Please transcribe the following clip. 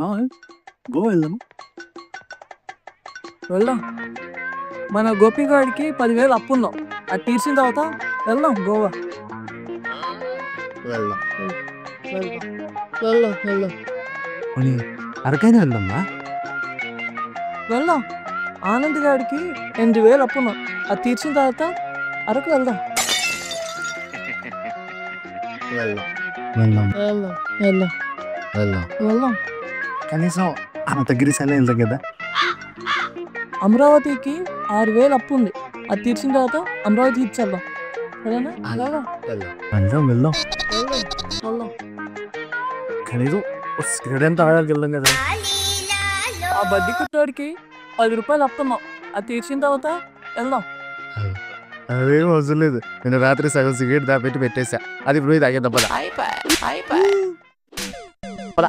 గోవా వెళ్దాము. వెళ్దాం. మన గోపిగాడికి 10,000 అప్పుందాం. అది తీర్చిన తర్వాత వెళ్దాం గోవా. వెళ్దాం. వెళ్దాం వెళ్దాం వెళ్దాం అరకైనా వెళ్దామా? వెళ్దాం. ఆనంద్ గాడికి 8,000 అప్పున్నాం. అది తీర్చిన తర్వాత అరకు వెళ్దాం. వెళ్దాం. వెళ్దాం. వెళ్దాం వెళ్దాం వెళ్దాం. వెళ్దాం. కనీసం అనంతగిరి సైడ్ వెళ్దాం కదా. అమరావతికి 6,000 అప్పు ఉంది. అది తీర్చిన తర్వాత అమరావతి ఇచ్చేద్దాం. సరేనా? వెళ్దాం. వెళ్దాం. వెళ్దాం. వెళ్దాం. కనీసం సిగరెట్ ఎంత తాగాలి వెళ్దాం కదా. ఆ బడ్డీ కుట్టాడికి 10 రూపాయలు అప్పున్నాం. అది తీర్చిన తర్వాత వెళ్దాం. అదేం అవసరం లేదు. నేను రాత్రి సగం సిగరెట్ దాపెట్టి పెట్టేసా. అది ఇప్పుడు తాగేద్దాం పద.